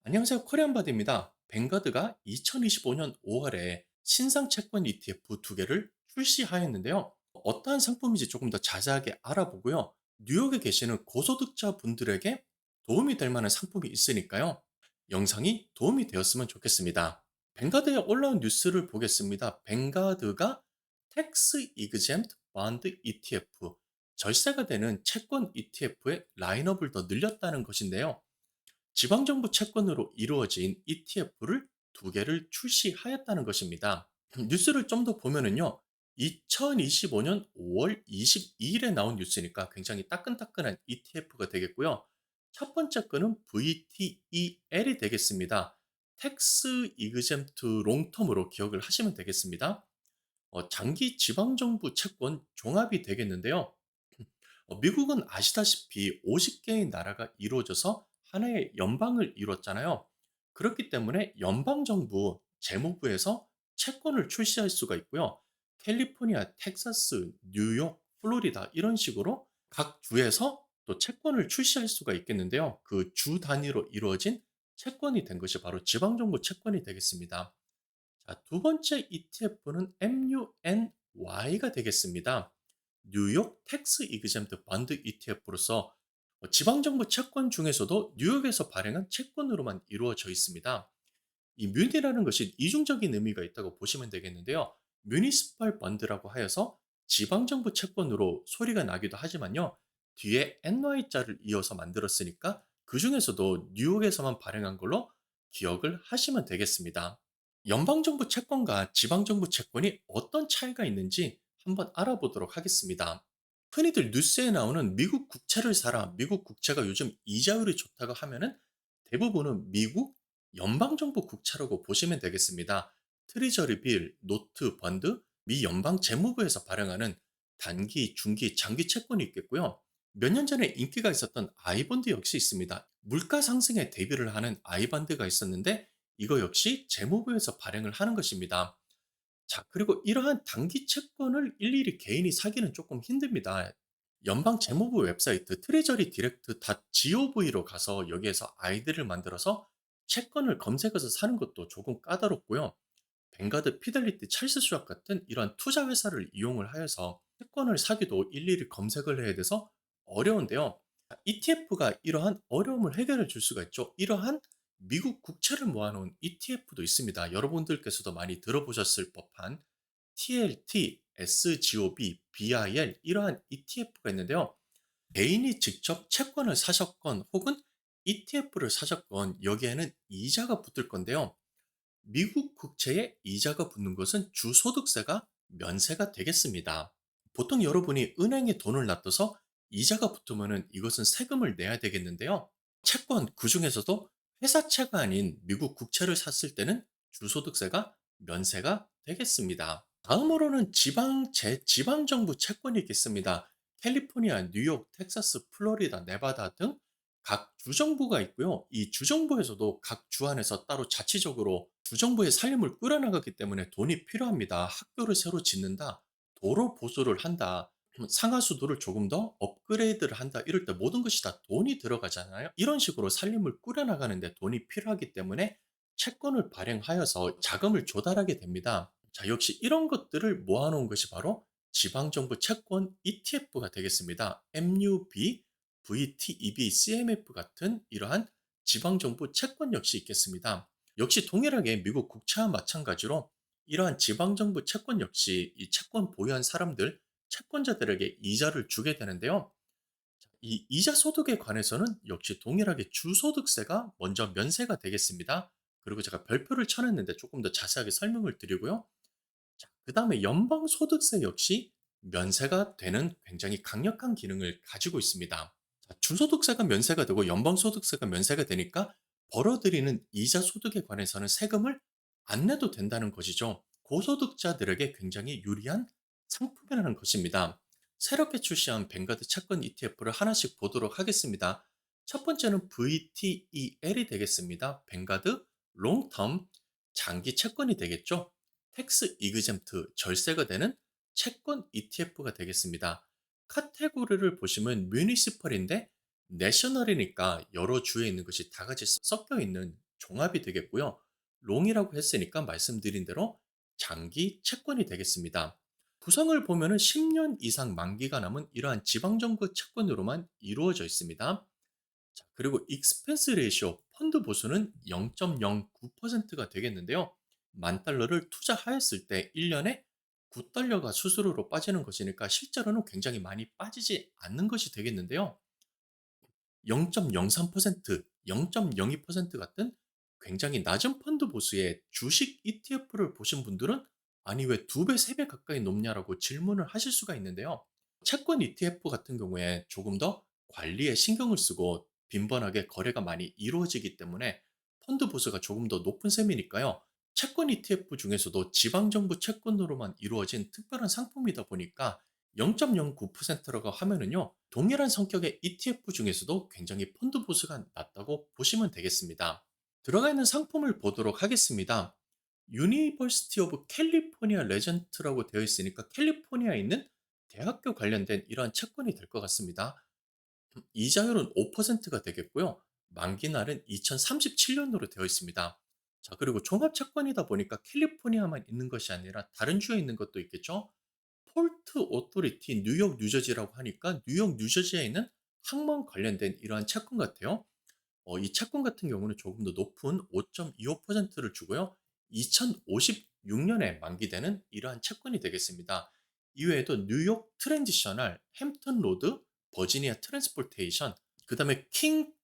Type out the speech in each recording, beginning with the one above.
안녕하세요. 코리안바디입니다. 뱅가드가 2025년 5월에 신상 채권 ETF 두 개를 출시하였는데요. 어떠한 상품인지 조금 더 자세하게 알아보고요. 뉴욕에 계시는 고소득자 분들에게 도움이 될 만한 상품이 있으니까요. 영상이 도움이 되었으면 좋겠습니다. 뱅가드에 올라온 뉴스를 보겠습니다. 뱅가드가 텍스 이그젬트 본드 ETF, 절세가 되는 채권 ETF의 라인업을 더 늘렸다는 것인데요. 지방정부 채권으로 이루어진 ETF를 두 개를 출시하였다는 것입니다. 뉴스를 좀 더 보면은요. 2025년 5월 22일에 나온 뉴스니까 굉장히 따끈따끈한 ETF가 되겠고요. 첫 번째 거는 VTEL이 되겠습니다. 텍스 이그젬트 롱텀으로 기억을 하시면 되겠습니다. 장기 지방정부 채권 종합이 되겠는데요. 미국은 아시다시피 50개의 나라가 이루어져서 하나의 연방을 이뤘잖아요. 그렇기 때문에 연방정부 재무부에서 채권을 출시할 수가 있고요. 캘리포니아, 텍사스, 뉴욕, 플로리다 이런 식으로 각 주에서 또 채권을 출시할 수가 있겠는데요. 그 주 단위로 이루어진 채권이 된 것이 바로 지방정부 채권이 되겠습니다. 자, 두 번째 ETF는 MUNY가 되겠습니다. 뉴욕 텍스 이그젬트 번드 ETF로서 지방정부 채권 중에서도 뉴욕에서 발행한 채권으로만 이루어져 있습니다. 이 뮤니라는 것이 이중적인 의미가 있다고 보시면 되겠는데요. 뮤니시펄 번드라고 하여서 지방정부 채권으로 소리가 나기도 하지만요. 뒤에 NY자를 이어서 만들었으니까 그 중에서도 뉴욕에서만 발행한 걸로 기억을 하시면 되겠습니다. 연방정부 채권과 지방정부 채권이 어떤 차이가 있는지 한번 알아보도록 하겠습니다. 흔히들 뉴스에 나오는 미국 국채를 사라, 미국 국채가 요즘 이자율이 좋다고 하면은 대부분은 미국 연방정부 국채라고 보시면 되겠습니다. 트리저리 빌, 노트, 번드, 미 연방 재무부에서 발행하는 단기, 중기, 장기 채권이 있겠고요. 몇 년 전에 인기가 있었던 아이본드 역시 있습니다. 물가 상승에 대비를 하는 아이본드가 있었는데 이거 역시 재무부에서 발행을 하는 것입니다. 자, 그리고 이러한 단기 채권을 일일이 개인이 사기는 조금 힘듭니다. 연방 재무부 웹사이트 트레저리 디렉트 .gov로 가서 여기에서 아이디를 만들어서 채권을 검색해서 사는 것도 조금 까다롭고요. 뱅가드, 피델리티, 찰스 슈왑 같은 이런 투자 회사를 이용을 하여서 채권을 사기도 일일이 검색을 해야 돼서 어려운데요. ETF가 이러한 어려움을 해결해 줄 수가 있죠. 이러한 미국 국채를 모아놓은 ETF도 있습니다. 여러분들께서도 많이 들어보셨을 법한 TLT, SGOB, BIL 이러한 ETF가 있는데요. 개인이 직접 채권을 사셨건 혹은 ETF를 사셨건 여기에는 이자가 붙을 건데요. 미국 국채에 이자가 붙는 것은 주소득세가 면세가 되겠습니다. 보통 여러분이 은행에 돈을 놔둬서 이자가 붙으면은 이것은 세금을 내야 되겠는데요. 채권 그중에서도 회사채가 아닌 미국 국채를 샀을 때는 주소득세가 면세가 되겠습니다. 다음으로는 지방 정부 채권이 있겠습니다. 캘리포니아, 뉴욕, 텍사스, 플로리다, 네바다 등 각 주정부가 있고요. 이 주정부에서도 각 주 안에서 따로 자치적으로 주정부의 살림을 꾸려나가기 때문에 돈이 필요합니다. 학교를 새로 짓는다, 도로 보수를 한다, 상하수도를 조금 더 업그레이드를 한다. 이럴 때 모든 것이 다 돈이 들어가잖아요. 이런 식으로 살림을 꾸려나가는데 돈이 필요하기 때문에 채권을 발행하여서 자금을 조달하게 됩니다. 자, 역시 이런 것들을 모아놓은 것이 바로 지방정부 채권 ETF가 되겠습니다. MUB, VTEB, CMF 같은 이러한 지방정부 채권 역시 있겠습니다. 역시 동일하게 미국 국채와 마찬가지로 이러한 지방정부 채권 역시 이 채권 보유한 사람들, 채권자들에게 이자를 주게 되는데요. 이 이자 소득에 관해서는 역시 동일하게 주소득세가 먼저 면세가 되겠습니다. 그리고 제가 별표를 쳐냈는데 조금 더 자세하게 설명을 드리고요. 자, 그다음에 연방소득세 역시 면세가 되는 굉장히 강력한 기능을 가지고 있습니다. 자, 주소득세가 면세가 되고 연방소득세가 면세가 되니까 벌어들이는 이자 소득에 관해서는 세금을 안 내도 된다는 것이죠. 고소득자들에게 굉장히 유리한 상품이라는 것입니다. 새롭게 출시한 뱅가드 채권 ETF를 하나씩 보도록 하겠습니다. 첫 번째는 VTEL이 되겠습니다. 뱅가드 롱텀 장기 채권이 되겠죠. 텍스 이그젬트 절세가 되는 채권 ETF가 되겠습니다. 카테고리를 보시면 뮤니시펄인데 내셔널이니까 여러 주에 있는 것이 다 같이 섞여 있는 종합이 되겠고요. 롱이라고 했으니까 말씀드린 대로 장기 채권이 되겠습니다. 구성을 보면은 10년 이상 만기가 남은 이러한 지방정부 채권으로만 이루어져 있습니다. 자, 그리고 익스펜스 레이시오 펀드 보수는 0.09%가 되겠는데요. 만 달러를 투자하였을 때 1년에 9달러가 수수료로 빠지는 것이니까 실제로는 굉장히 많이 빠지지 않는 것이 되겠는데요. 0.03%, 0.02% 같은 굉장히 낮은 펀드 보수의 주식 ETF를 보신 분들은 아니 왜 2배, 3배 가까이 높냐라고 질문을 하실 수가 있는데요. 채권 ETF 같은 경우에 조금 더 관리에 신경을 쓰고 빈번하게 거래가 많이 이루어지기 때문에 펀드 보수가 조금 더 높은 셈이니까요. 채권 ETF 중에서도 지방정부 채권으로만 이루어진 특별한 상품이다 보니까 0.09%라고 하면은요, 동일한 성격의 ETF 중에서도 굉장히 펀드 보수가 낮다고 보시면 되겠습니다. 들어가 있는 상품을 보도록 하겠습니다. 유니버시티 오브 캘리포니아 레전트라고 되어 있으니까 캘리포니아에 있는 대학교 관련된 이러한 채권이 될 것 같습니다. 이자율은 5%가 되겠고요. 만기 날은 2037년으로 되어 있습니다. 자, 그리고 종합 채권이다 보니까 캘리포니아만 있는 것이 아니라 다른 주에 있는 것도 있겠죠. 폴트 오토리티 뉴욕 뉴저지라고 하니까 뉴욕 뉴저지에 있는 항만 관련된 이러한 채권 같아요. 이 채권 같은 경우는 조금 더 높은 5.25%를 주고요. 2056년에 만기되는 이러한 채권이 되겠습니다. 이외에도 뉴욕 트랜지셔널, 햄튼 로드, 버지니아 트랜스포테이션, 그다음에 킹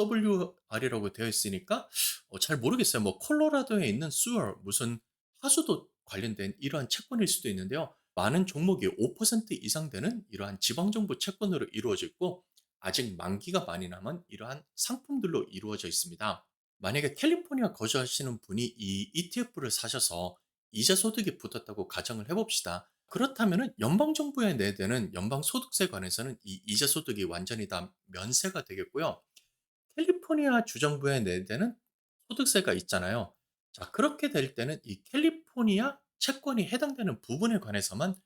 COSWR이라고 되어 있으니까 잘 모르겠어요. 뭐 콜로라도에 있는 수어 무슨 하수도 관련된 이러한 채권일 수도 있는데요. 많은 종목이 5% 이상 되는 이러한 지방정부 채권으로 이루어져 있고 아직 만기가 많이 남은 이러한 상품들로 이루어져 있습니다. 만약에 캘리포니아 거주하시는 분이 이 ETF를 사셔서 이자 소득이 붙었다고 가정을 해봅시다. 그렇다면은 연방정부에 내되는 연방소득세 관해서는 이 이자 소득이 완전히 다 면세가 되겠고요. 캘리포니아 주정부에 내되는 소득세가 있잖아요. 자, 그렇게 될 때는 이 캘리포니아 채권이 해당되는 부분에 관해서만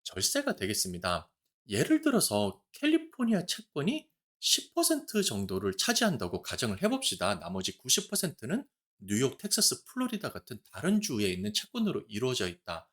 절세가 되겠습니다. 예를 들어서 캘리포니아 채권이 10% 정도를 차지한다고 가정을 해봅시다. 나머지 90%는 뉴욕, 텍사스, 플로리다 같은 다른 주에 있는 채권으로 이루어져 있다.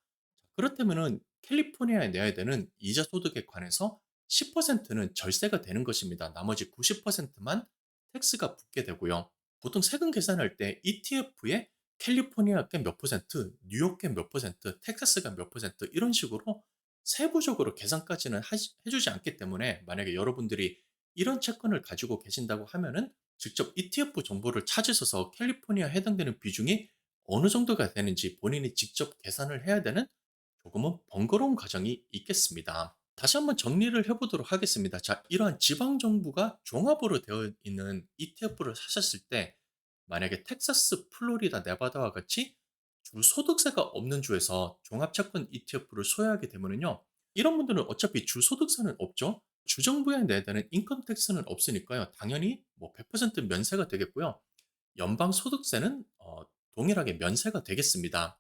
그렇다면은 캘리포니아에 내야 되는 이자 소득에 관해서 10%는 절세가 되는 것입니다. 나머지 90%만 텍스가 붙게 되고요. 보통 세금 계산할 때 ETF에 캘리포니아가 몇 퍼센트, 뉴욕계 몇 퍼센트, 텍사스가 몇 퍼센트 이런 식으로 세부적으로 계산까지는 해주지 않기 때문에 만약에 여러분들이 이런 채권을 가지고 계신다고 하면은 직접 ETF 정보를 찾으셔서 캘리포니아에 해당되는 비중이 어느 정도가 되는지 본인이 직접 계산을 해야 되는 조금은 번거로운 과정이 있겠습니다. 다시 한번 정리를 해보도록 하겠습니다. 자, 이러한 지방정부가 종합으로 되어 있는 ETF를 사셨을 때 만약에 텍사스, 플로리다, 네바다와 같이 주 소득세가 없는 주에서 종합채권 ETF를 소유하게 되면요. 이런 분들은 어차피 주 소득세는 없죠. 주정부에 내야 되는 인컴 텍스는 없으니까요. 당연히 뭐 100% 면세가 되겠고요. 연방 소득세는 동일하게 면세가 되겠습니다.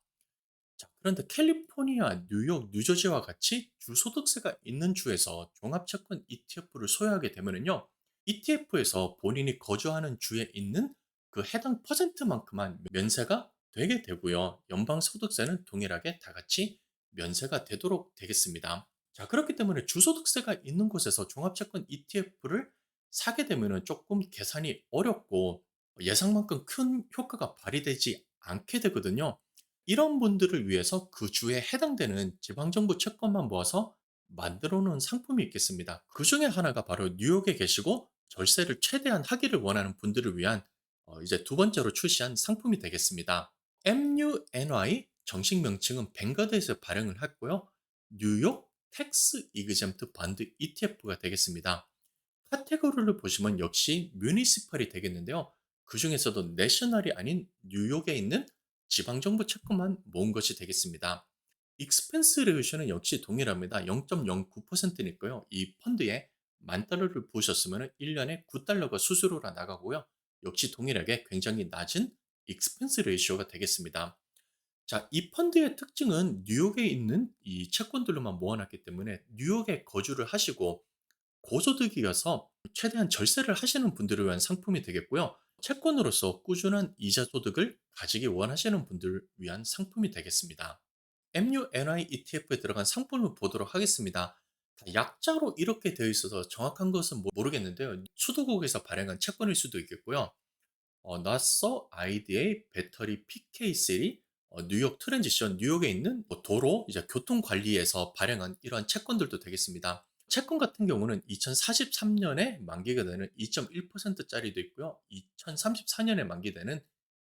자, 그런데 캘리포니아, 뉴욕, 뉴저지와 같이 주소득세가 있는 주에서 종합채권 ETF를 소유하게 되면은요, ETF에서 본인이 거주하는 주에 있는 그 해당 퍼센트만큼만 면세가 되게 되고요. 연방소득세는 동일하게 다 같이 면세가 되도록 되겠습니다. 자, 그렇기 때문에 주소득세가 있는 곳에서 종합채권 ETF를 사게 되면은 조금 계산이 어렵고 예상만큼 큰 효과가 발휘되지 않게 되거든요. 이런 분들을 위해서 그 주에 해당되는 지방정부 채권만 모아서 만들어 놓은 상품이 있겠습니다. 그중에 하나가 바로 뉴욕에 계시고 절세를 최대한 하기를 원하는 분들을 위한 이제 두 번째로 출시한 상품이 되겠습니다. MUNY 정식 명칭은 뱅가드에서 발행을 했고요. 뉴욕 텍스 이그젬트 펀드 ETF가 되겠습니다. 카테고리를 보시면 역시 뮤니시팔이 되겠는데요. 그 중에서도 내셔널이 아닌 뉴욕에 있는 지방정부 채권만 모은 것이 되겠습니다. 익스펜스 레이션은 역시 동일합니다. 0.09%니까요. 이 펀드에 만 달러를 부으셨으면 1년에 9달러가 수수료가 나가고요. 역시 동일하게 굉장히 낮은 익스펜스 레이쇼가 되겠습니다. 자, 이 펀드의 특징은 뉴욕에 있는 이 채권들로만 모아놨기 때문에 뉴욕에 거주를 하시고 고소득이어서 최대한 절세를 하시는 분들을 위한 상품이 되겠고요. 채권으로서 꾸준한 이자 소득을 가지기 원하시는 분들을 위한 상품이 되겠습니다. MUNI ETF에 들어간 상품을 보도록 하겠습니다. 약자로 이렇게 되어 있어서 정확한 것은 모르겠는데요. 수도국에서 발행한 채권일 수도 있겠고요. 나서 IDA 배터리 PK3 뉴욕 트랜지션 뉴욕에 있는 도로 이제 교통 관리에서 발행한 이러한 채권들도 되겠습니다. 채권 같은 경우는 2043년에 만기가 되는 2.1%짜리도 있고요. 2034년에 만기되는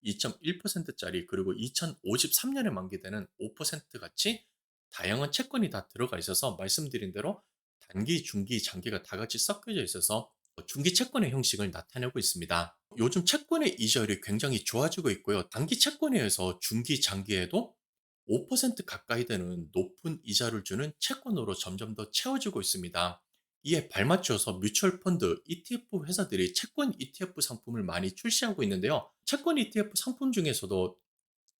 2.1%짜리 그리고 2053년에 만기되는 5% 같이 다양한 채권이 다 들어가 있어서 말씀드린 대로 단기, 중기, 장기가 다 같이 섞여져 있어서 중기 채권의 형식을 나타내고 있습니다. 요즘 채권의 이자율이 굉장히 좋아지고 있고요. 단기 채권에서 중기, 장기에도 5% 가까이 되는 높은 이자를 주는 채권으로 점점 더 채워지고 있습니다. 이에 발맞춰서 뮤추얼 펀드, ETF 회사들이 채권 ETF 상품을 많이 출시하고 있는데요. 채권 ETF 상품 중에서도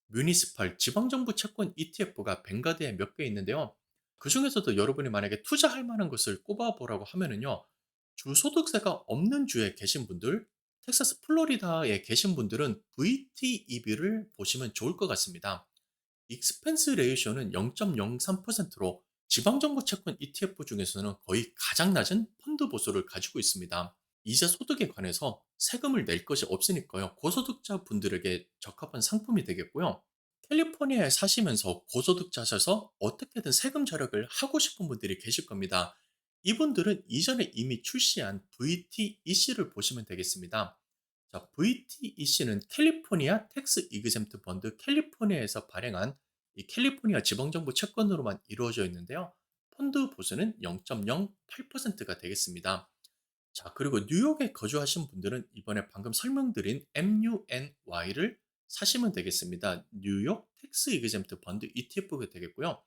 뮤니시팔 지방정부 채권 ETF가 뱅가드에 몇 개 있는데요. 그중에서도 여러분이 만약에 투자할 만한 것을 꼽아보라고 하면은요. 주소득세가 없는 주에 계신 분들, 텍사스 플로리다에 계신 분들은 VTEB를 보시면 좋을 것 같습니다. 익스펜스 레이쇼는 0.03%로 지방정부 채권 ETF 중에서는 거의 가장 낮은 펀드 보수를 가지고 있습니다. 이자 소득에 관해서 세금을 낼 것이 없으니까요. 고소득자 분들에게 적합한 상품이 되겠고요. 캘리포니아에 사시면서 고소득자셔서 어떻게든 세금 절약을 하고 싶은 분들이 계실 겁니다. 이분들은 이전에 이미 출시한 VTEC를 보시면 되겠습니다. 자, VTEC는 캘리포니아 텍스 이그젬트 펀드 캘리포니아에서 발행한 이 캘리포니아 지방정부 채권으로만 이루어져 있는데요. 펀드 보수는 0.08%가 되겠습니다. 자, 그리고 뉴욕에 거주하신 분들은 이번에 방금 설명드린 MUNY를 사시면 되겠습니다. 뉴욕 텍스 이그젬트 펀드 ETF가 되겠고요.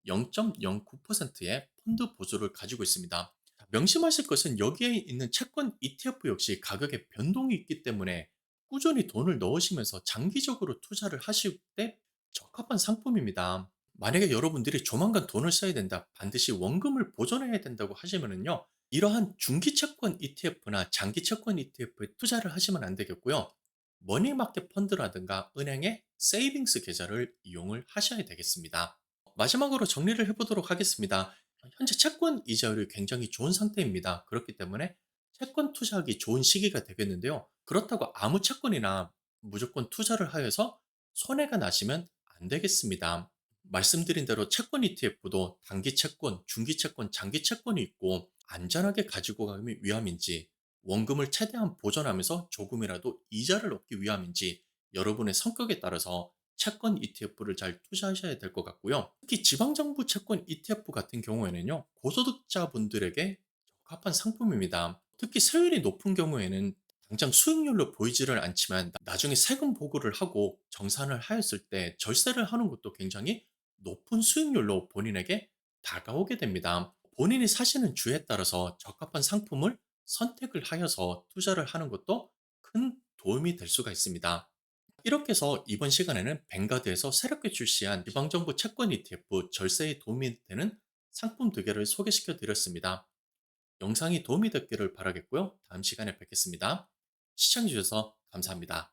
0.09%의 펀드 보조를 가지고 있습니다. 자, 명심하실 것은 여기에 있는 채권 ETF 역시 가격에 변동이 있기 때문에 꾸준히 돈을 넣으시면서 장기적으로 투자를 하실 때 적합한 상품입니다. 만약에 여러분들이 조만간 돈을 써야 된다, 반드시 원금을 보존해야 된다고 하시면은요, 이러한 중기 채권 ETF나 장기 채권 ETF에 투자를 하시면 안 되겠고요. 머니마켓 펀드라든가 은행의 세이빙스 계좌를 이용을 하셔야 되겠습니다. 마지막으로 정리를 해보도록 하겠습니다. 현재 채권 이자율이 굉장히 좋은 상태입니다. 그렇기 때문에 채권 투자하기 좋은 시기가 되겠는데요. 그렇다고 아무 채권이나 무조건 투자를 하여서 손해가 나시면 안 되겠습니다. 말씀드린 대로 채권 ETF도 단기 채권, 중기 채권, 장기 채권이 있고 안전하게 가지고 가기 위함인지 원금을 최대한 보존하면서 조금이라도 이자를 얻기 위함인지 여러분의 성격에 따라서 채권 ETF를 잘 투자하셔야 될 것 같고요. 특히 지방정부 채권 ETF 같은 경우에는요, 고소득자분들에게 적합한 상품입니다. 특히 세율이 높은 경우에는 당장 수익률로 보이지를 않지만 나중에 세금 보고를 하고 정산을 하였을 때 절세를 하는 것도 굉장히 높은 수익률로 본인에게 다가오게 됩니다. 본인이 사시는 주에 따라서 적합한 상품을 선택을 하여서 투자를 하는 것도 큰 도움이 될 수가 있습니다. 이렇게 해서 이번 시간에는 뱅가드에서 새롭게 출시한 지방정부 채권 ETF 절세에 도움이 되는 상품 두 개를 소개시켜 드렸습니다. 영상이 도움이 됐기를 바라겠고요. 다음 시간에 뵙겠습니다. 시청해 주셔서 감사합니다.